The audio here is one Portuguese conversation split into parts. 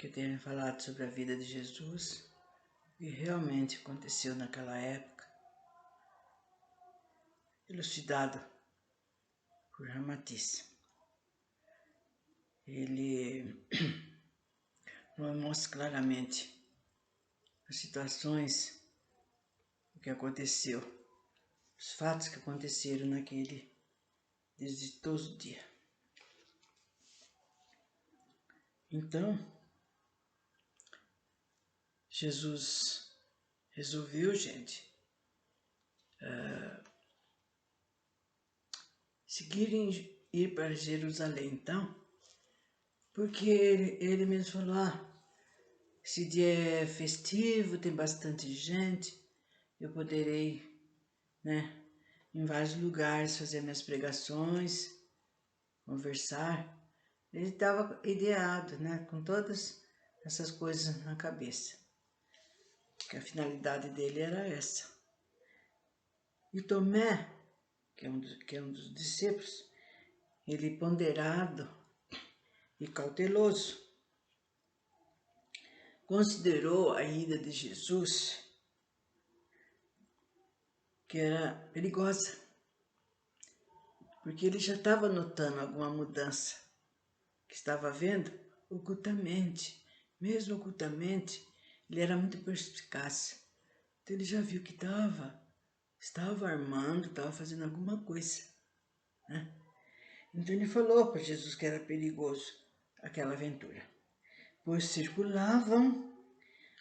que eu tenha falado sobre a vida de Jesus e realmente aconteceu naquela época, elucidado por Ramatiz. Ele nos mostra claramente as situações, o que aconteceu, os fatos que aconteceram naquele desditoso dia. Então, Jesus resolveu, gente, ir para Jerusalém, então, porque ele mesmo falou, esse dia é festivo, tem bastante gente, eu poderei, em vários lugares fazer minhas pregações, conversar. Ele estava ideado, com todas essas coisas na cabeça, que a finalidade dele era essa. E Tomé, que é um dos discípulos, ele ponderado e cauteloso, considerou a ida de Jesus que era perigosa, porque ele já estava notando alguma mudança que estava vendo ocultamente. Mesmo ocultamente, ele era muito perspicaz. Então ele já viu que estava armando, estava fazendo alguma coisa, Então ele falou para Jesus que era perigoso aquela aventura, pois circulavam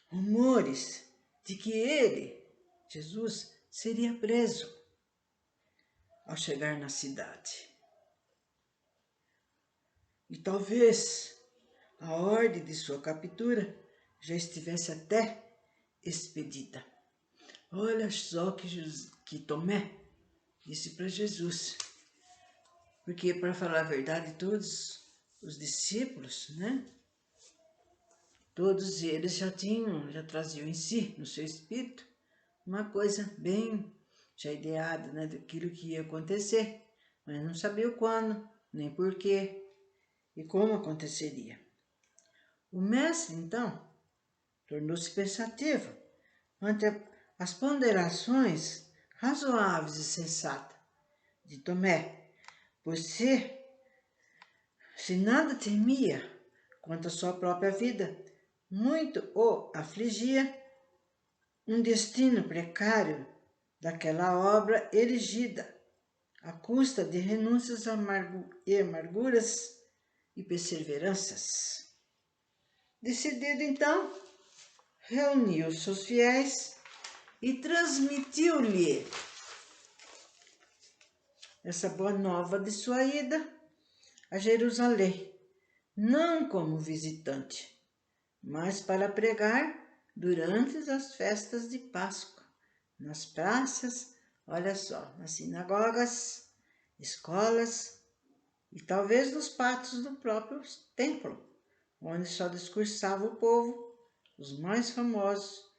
rumores de que ele, Jesus, seria preso ao chegar na cidade. E talvez a ordem de sua captura já estivesse até expedida. Olha só que Tomé disse para Jesus. Porque, para falar a verdade, todos os discípulos, todos eles já traziam em si, no seu espírito, uma coisa bem já ideada, daquilo que ia acontecer, mas não sabia o quando, nem porquê e como aconteceria. O mestre, então, tornou-se pensativo ante as ponderações razoáveis e sensatas de Tomé, pois se nada temia quanto à sua própria vida, muito o afligia um destino precário daquela obra erigida, à custa de renúncias e amarguras e perseveranças. Decidido, então, reuniu seus fiéis e transmitiu-lhe essa boa nova de sua ida a Jerusalém, não como visitante, mas para pregar durante as festas de Páscoa, nas praças, olha só, nas sinagogas, escolas e talvez nos pátios do próprio templo, onde só discursava o povo, os mais famosos,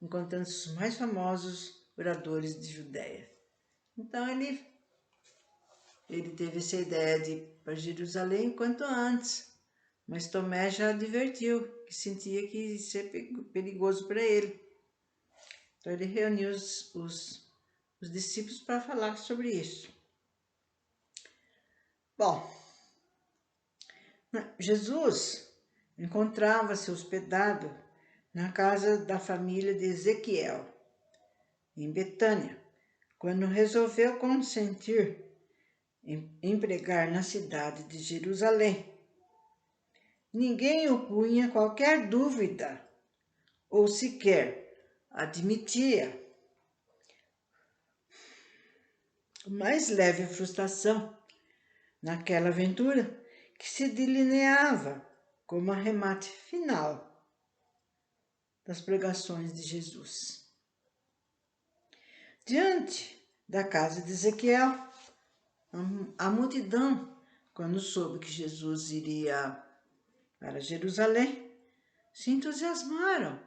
encontrando os mais famosos oradores de Judéia. Então ele teve essa ideia de ir para Jerusalém quanto antes, mas Tomé já advertiu que sentia que ia ser perigoso para ele. Então ele reuniu os discípulos para falar sobre isso. Bom, Jesus encontrava-se hospedado na casa da família de Ezequiel, em Betânia, quando resolveu consentir em pregar na cidade de Jerusalém. Ninguém opunha qualquer dúvida ou sequer admitia a mais leve frustração naquela aventura que se delineava como arremate final das pregações de Jesus. Diante da casa de Ezequiel, a multidão, quando soube que Jesus iria para Jerusalém, se entusiasmaram,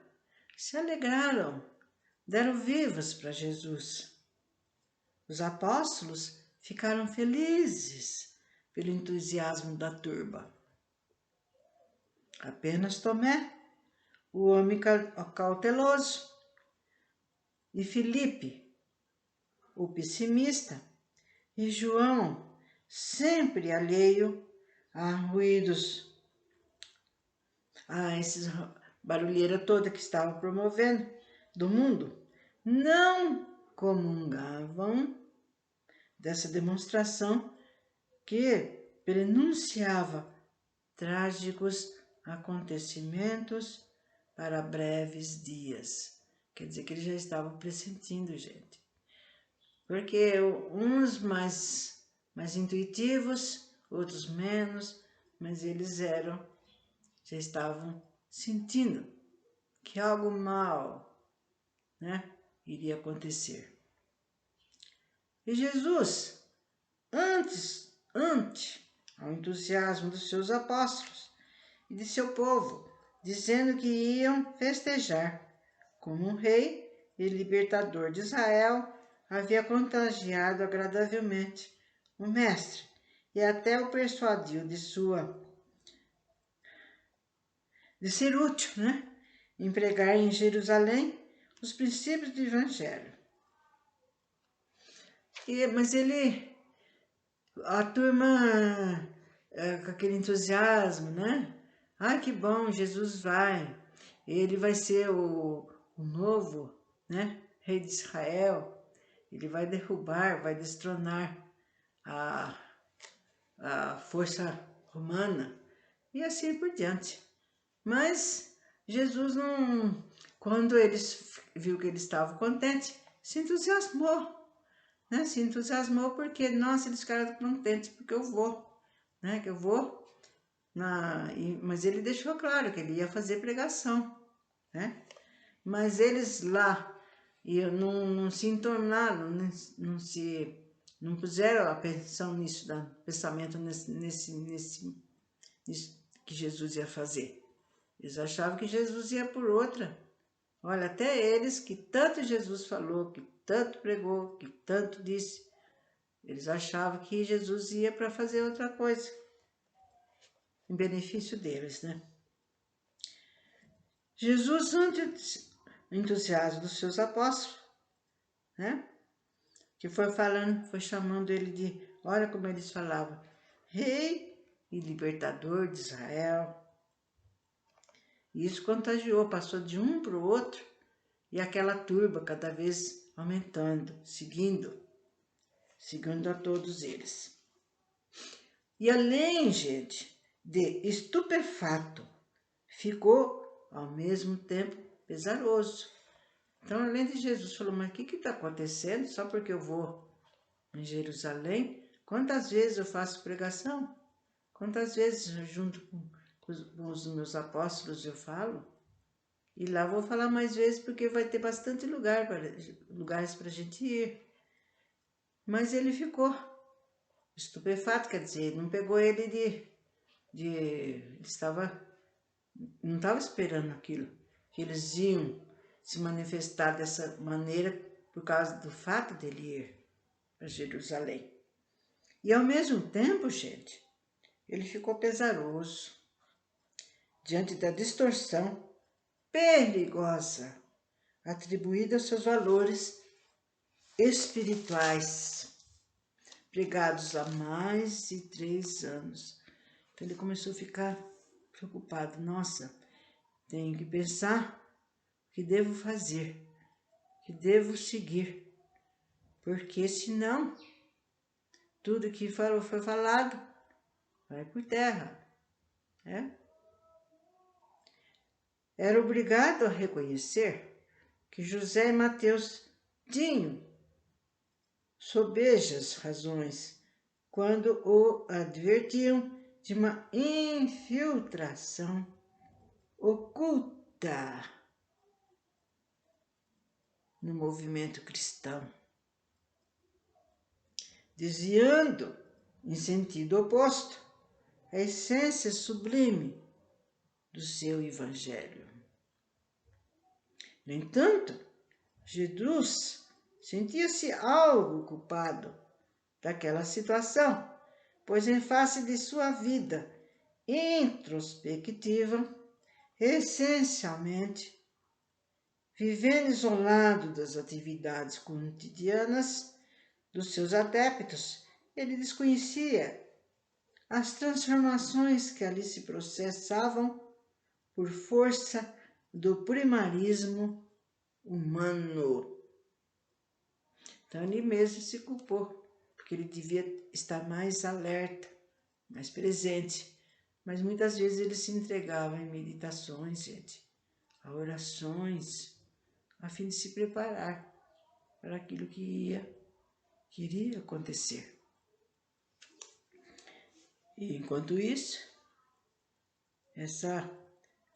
se alegraram, deram vivas para Jesus. Os apóstolos ficaram felizes pelo entusiasmo da turba. Apenas Tomé, o homem cauteloso, e Filipe, o pessimista, e João, sempre alheio a ruídos, a esses barulheira toda que estavam promovendo do mundo, não comungavam dessa demonstração que prenunciava trágicos acontecimentos para breves dias. Quer dizer que eles já estavam pressentindo, gente. Porque uns mais intuitivos, outros menos, mas eles já estavam sentindo que algo mal, né, iria acontecer. E Jesus, ante ao entusiasmo dos seus apóstolos e de seu povo, dizendo que iam festejar como um rei e libertador de Israel, havia contagiado agradavelmente o mestre e até o persuadiu de ser útil, né? Em pregar em Jerusalém os princípios do Evangelho. Mas a turma, com aquele entusiasmo, né? Ai, que bom, Jesus vai. Ele vai ser o novo, né, rei de Israel. Ele vai derrubar, vai destronar a força romana. E assim por diante. Mas Jesus não... Quando eles viu que eles estavam contentes, se entusiasmou. Né? Se entusiasmou porque, nossa, eles ficaram contentes porque eu vou, né? Que eu vou mas ele deixou claro que ele ia fazer pregação, né? Mas eles lá não se entornaram, não puseram atenção nisso, pensamento nisso que Jesus ia fazer. Eles achavam que Jesus ia por outra. Olha, até eles que tanto Jesus falou, que tanto pregou, que tanto disse, eles achavam que Jesus ia para fazer outra coisa, em benefício deles, né? Jesus, antes do entusiasmo dos seus apóstolos, né? Que foi chamando ele de, olha como eles falavam, rei e libertador de Israel. E isso contagiou, passou de um para o outro, e aquela turba cada vez aumentando, seguindo a todos eles. E além, gente, de estupefato, ficou ao mesmo tempo pesaroso. Então, além de Jesus, falou, mas o que está acontecendo? Só porque eu vou em Jerusalém? Quantas vezes eu faço pregação? Quantas vezes, junto com os meus apóstolos, eu falo? E lá vou falar mais vezes, porque vai ter bastante lugares para a gente ir. Mas ele ficou estupefato, quer dizer, não pegou ele ele não estava esperando aquilo, que eles iam se manifestar dessa maneira por causa do fato dele ir para Jerusalém. E ao mesmo tempo, gente, ele ficou pesaroso diante da distorção perigosa atribuída aos seus valores espirituais, pregados há mais de 3 anos. Então ele começou a ficar preocupado. Nossa, tenho que pensar o que devo fazer, o que devo seguir, porque senão tudo que foi falado vai por terra, né? Era obrigado a reconhecer que José e Mateus tinham sobejas razões quando o advertiam de uma infiltração oculta no movimento cristão, desviando em sentido oposto a essência sublime do seu evangelho. No entanto, Jesus sentia-se algo culpado daquela situação, pois em face de sua vida introspectiva, essencialmente, vivendo isolado das atividades cotidianas dos seus adeptos, ele desconhecia as transformações que ali se processavam por força do primarismo humano. Então ele mesmo se culpou, porque ele devia estar mais alerta, mais presente. Mas muitas vezes ele se entregava em meditações, gente, a orações, a fim de se preparar para aquilo que iria acontecer. E enquanto isso, essa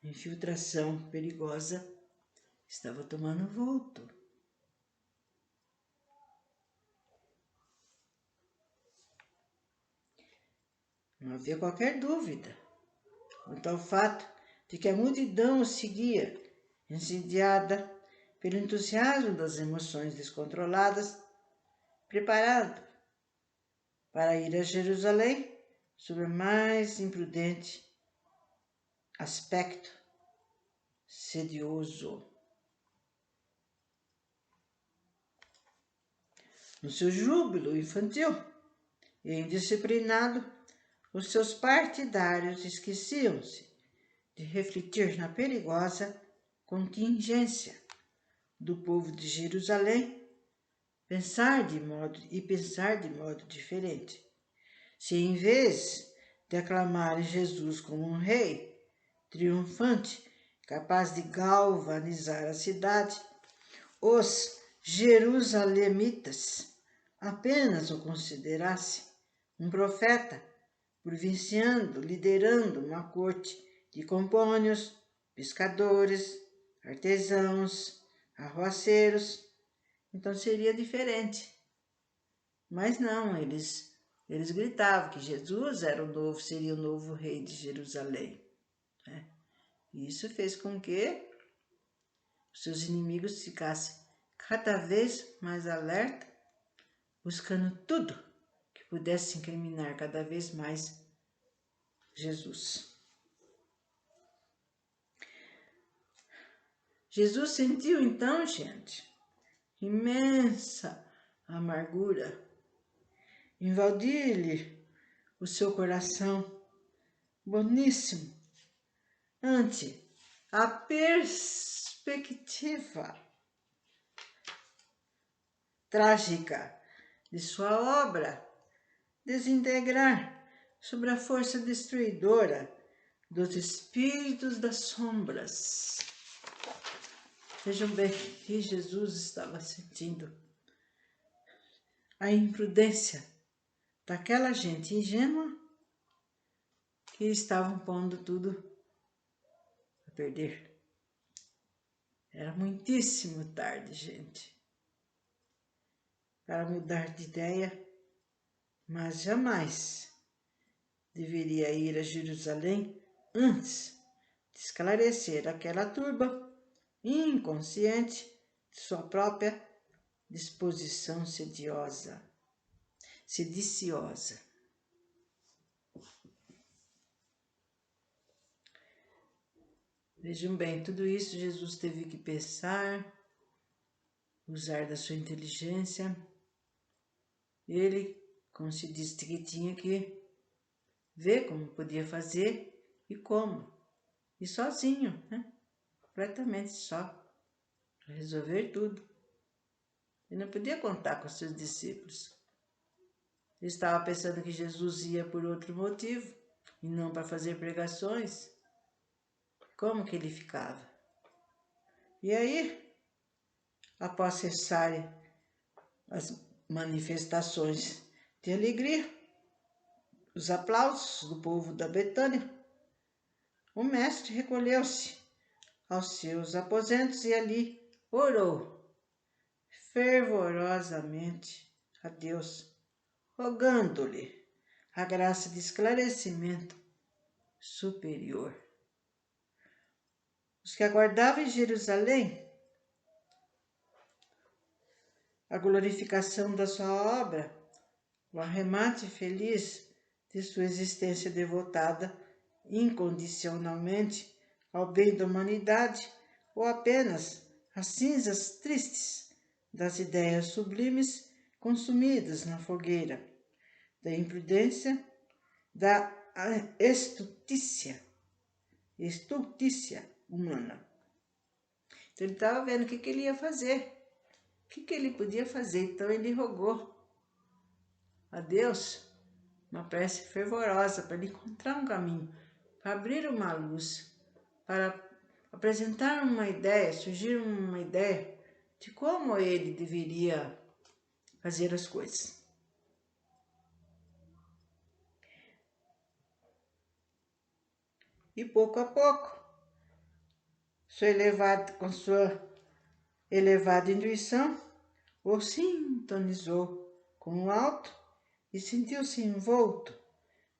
infiltração perigosa estava tomando vulto. Não havia qualquer dúvida quanto ao fato de que a multidão o seguia, incendiada pelo entusiasmo das emoções descontroladas, preparado para ir a Jerusalém sob o mais imprudente aspecto sedioso. No seu júbilo infantil e indisciplinado, os seus partidários esqueciam-se de refletir na perigosa contingência do povo de Jerusalém, pensar de modo diferente. Se em vez de aclamar Jesus como um rei triunfante, capaz de galvanizar a cidade, os jerusalemitas apenas o considerassem um profeta provinciando, liderando uma corte de compônios, pescadores, artesãos, arruaceiros, então seria diferente. Mas não, eles gritavam que Jesus seria o novo rei de Jerusalém. Né? E isso fez com que os seus inimigos ficassem cada vez mais alerta, buscando tudo que pudesse incriminar cada vez mais Jesus. Jesus sentiu então, gente, imensa amargura, invadir-lhe o seu coração boníssimo ante a perspectiva trágica de sua obra desintegrar sob a força destruidora dos espíritos das sombras. Vejam bem que Jesus estava sentindo a imprudência daquela gente ingênua que estavam pondo tudo a perder. Era muitíssimo tarde, gente, para mudar de ideia, mas jamais deveria ir a Jerusalém antes de esclarecer aquela turba inconsciente de sua própria disposição sediciosa. Vejam bem, tudo isso Jesus teve que pensar, usar da sua inteligência. Ele, como se disse, que tinha que ver como podia fazer e como. E sozinho, né? Completamente só, para resolver tudo. Ele não podia contar com seus discípulos. Ele estava pensando que Jesus ia por outro motivo e não para fazer pregações. Como que ele ficava? E aí, após cessarem as manifestações de alegria, os aplausos do povo da Betânia, o mestre recolheu-se aos seus aposentos e ali orou fervorosamente a Deus, rogando-lhe a graça de esclarecimento superior. Os que aguardavam em Jerusalém a glorificação da sua obra, o arremate feliz de sua existência devotada incondicionalmente ao bem da humanidade ou apenas as cinzas tristes das ideias sublimes consumidas na fogueira da imprudência, da estultícia humana. Então ele estava vendo o que ele ia fazer, o que ele podia fazer. Então ele rogou a Deus uma prece fervorosa para ele encontrar um caminho, para abrir uma luz, para apresentar uma ideia, surgir uma ideia de como ele deveria fazer as coisas. E pouco a pouco, com sua elevada intuição, o sintonizou com o alto e sentiu-se envolto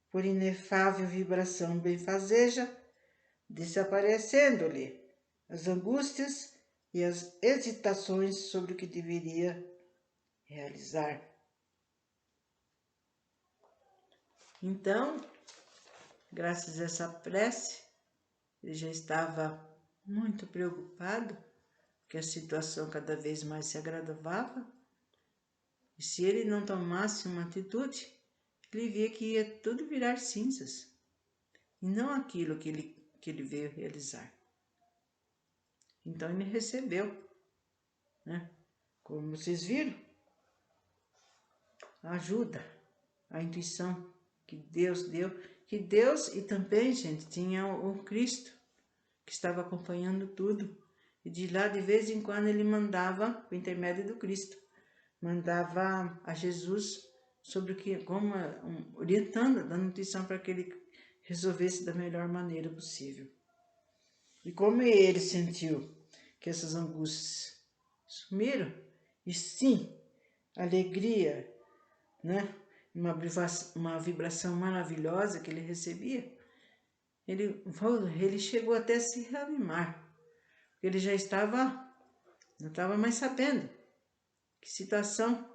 por inefável vibração benfazeja, desaparecendo-lhe as angústias e as hesitações sobre o que deveria realizar. Então, graças a essa prece, ele já estava muito preocupado, porque a situação cada vez mais se agravava, e se ele não tomasse uma atitude, ele via que ia tudo virar cinzas, e não aquilo que ele veio realizar. Então ele recebeu, né? Como vocês viram, a ajuda, a intuição que Deus deu, que Deus e também, gente, tinha o Cristo, que estava acompanhando tudo, e de lá de vez em quando ele mandava, por intermédio do Cristo, mandava a Jesus sobre o que, como orientando, dando intuição para que ele resolvesse da melhor maneira possível. E como ele sentiu que essas angústias sumiram, e sim, alegria, né? Uma vibração maravilhosa que ele recebia, ele chegou até a se reanimar. Ele já não estava mais sabendo que situação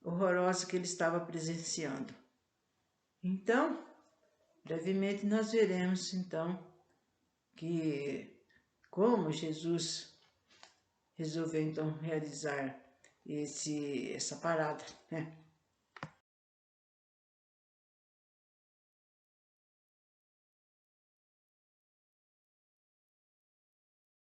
horrorosa que ele estava presenciando. Então, brevemente nós veremos então que como Jesus resolveu então realizar essa parada, né?